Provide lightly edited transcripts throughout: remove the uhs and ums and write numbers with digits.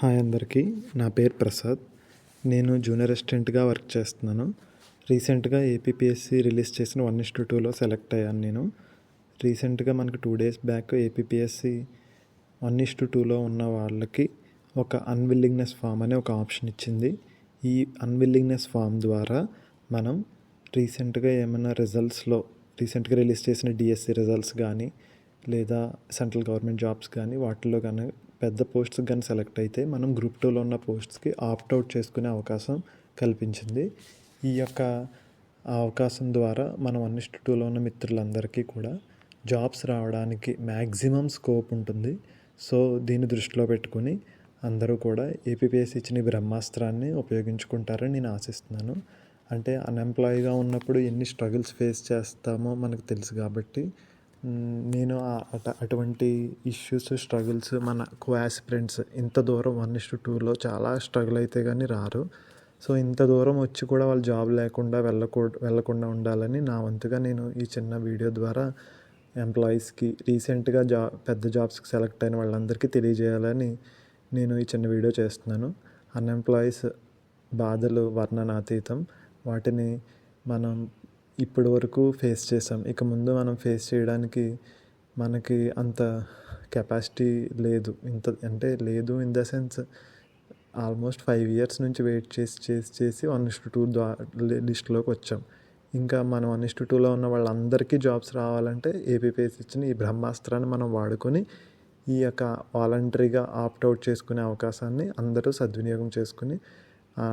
Hi అందరికీ, నా పేరు ప్రసాద్. నేను జూనియర్ అసిస్టెంట్గా వర్క్ చేస్తున్నాను. రీసెంట్గా ఏపీపీఎస్సీ రిలీజ్ చేసిన 1:2లో సెలెక్ట్ అయ్యాను నేను. రీసెంట్గా మనకు 2 days బ్యాక్ ఏపీపీఎస్సీ 1:2లో ఉన్న వాళ్ళకి ఒక అన్విల్లింగ్నెస్ ఫామ్ అనే ఒక ఆప్షన్ ఇచ్చింది. ఈ అన్విల్లింగ్నెస్ ఫామ్ ద్వారా మనం రీసెంట్గా ఏమైనా రీసెంట్గా రిలీజ్ చేసిన డిఎస్సి రిజల్ట్స్ కానీ లేదా సెంట్రల్ గవర్నమెంట్ జాబ్స్ కానీ వాటిల్లో కానీ పెద్ద పోస్ట్స్కి కానీ సెలెక్ట్ అయితే మనం గ్రూప్ 2లో ఉన్న పోస్ట్స్కి ఆప్ట్అవుట్ చేసుకునే అవకాశం కల్పించింది. ఈ యొక్క అవకాశం ద్వారా మనం 1:2లో ఉన్న మిత్రులందరికీ కూడా జాబ్స్ రావడానికి మ్యాక్సిమం స్కోప్ ఉంటుంది. సో దీన్ని దృష్టిలో పెట్టుకుని అందరూ కూడా ఏపీపీఎస్సీ ఇచ్చిన బ్రహ్మాస్త్రాన్ని ఉపయోగించుకుంటారని నేను ఆశిస్తున్నాను. అంటే అన్ఎంప్లాయీగా ఉన్నప్పుడు ఎన్ని స్ట్రగుల్స్ ఫేస్ చేస్తామో మనకు తెలుసు కాబట్టి నేను అటువంటి ఇష్యూస్ స్ట్రగుల్స్ మన కోఆస్పిరెంట్స్ ఇంత దూరం 1:2లో చాలా స్ట్రగుల్ అయితే కానీ రారు. సో ఇంత దూరం వచ్చి కూడా వాళ్ళు జాబ్ లేకుండా వెళ్ళకుండా ఉండాలని నా వంతుగా నేను ఈ చిన్న వీడియో ద్వారా ఎంప్లాయీస్కి రీసెంట్గా పెద్ద జాబ్స్కి సెలెక్ట్ అయిన వాళ్ళందరికీ తెలియజేయాలని నేను ఈ చిన్న వీడియో చేస్తున్నాను. అన్ఎంప్లాయీస్ బాధలు వర్ణనాతీతం. వాటిని మనం ఇప్పటి వరకు ఫేస్ చేసాం. ఇక ముందు మనం ఫేస్ చేయడానికి మనకి అంత కెపాసిటీ లేదు. లేదు in the sense almost 5 years నుంచి వెయిట్ చేసి 1:2 లిస్ట్లోకి వచ్చాం. ఇంకా మనం 1:2లో ఉన్న వాళ్ళందరికీ జాబ్స్ రావాలంటే ఏపీపీఎస్సీ ఇచ్చిన ఈ బ్రహ్మాస్త్రాన్ని మనం వాడుకొని ఈ యొక్క వాలంటరీగా ఆప్ట్అవుట్ చేసుకునే అవకాశాన్ని అందరూ సద్వినియోగం చేసుకుని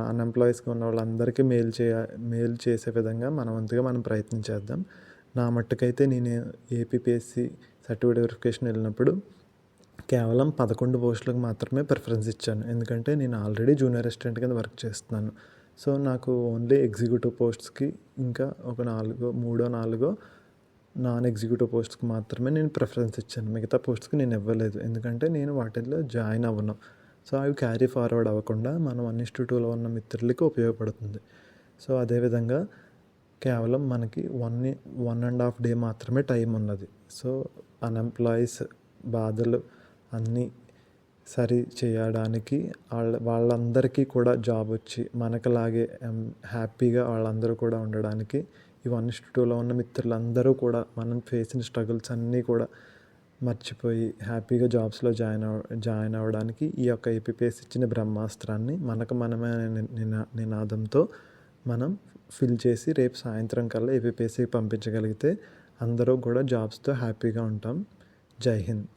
అన్ఎంప్లాయీస్గా ఉన్న వాళ్ళందరికీ మేలు చేసే విధంగా మనం ప్రయత్నం చేద్దాం. నా మట్టుకైతే నేను ఏపీపీఎస్సీ సర్టిఫికేట్ వెరిఫికేషన్ వెళ్ళినప్పుడు కేవలం 11 పోస్టులకు మాత్రమే ప్రిఫరెన్స్ ఇచ్చాను. ఎందుకంటే నేను ఆల్రెడీ జూనియర్ అసిస్టెంట్ కింద వర్క్ చేస్తున్నాను. సో నాకు ఓన్లీ ఎగ్జిక్యూటివ్ పోస్ట్స్కి ఇంకా ఒక 3-4 నాన్ ఎగ్జిక్యూటివ్ పోస్ట్స్కి మాత్రమే నేను ప్రిఫరెన్స్ ఇచ్చాను. మిగతా పోస్ట్స్కి నేను ఇవ్వలేదు. ఎందుకంటే నేను వాటిల్లో జాయిన్ అవ్వను. సో అవి క్యారీ ఫార్వర్డ్ అవ్వకుండా మనం 1:2లో ఉన్న మిత్రులకి ఉపయోగపడుతుంది. సో అదేవిధంగా కేవలం మనకి 1.5 day మాత్రమే టైం ఉన్నది. సో అన్ఎంప్లాయీస్ బాధలు అన్నీ సరి చేయడానికి వాళ్ళందరికీ కూడా జాబ్ వచ్చి మనకులాగే హ్యాపీగా వాళ్ళందరూ కూడా ఉండడానికి ఈ 1:2లో ఉన్న మిత్రులందరూ కూడా మనం ఫేసిన స్ట్రగుల్స్ అన్నీ కూడా మర్చిపోయి హ్యాపీగా జాబ్స్లో జాయిన్ అవ్వడానికి ఈ యొక్క ఏపీపీఎస్సీ ఇచ్చిన బ్రహ్మాస్త్రాన్ని మనమే నినాదంతో మనం ఫిల్ చేసి రేపు సాయంత్రం కల్లా ఏపీపీఎస్సీకి పంపించగలిగితే అందరూ కూడా జాబ్స్తో హ్యాపీగా ఉంటాం. జై హింద్.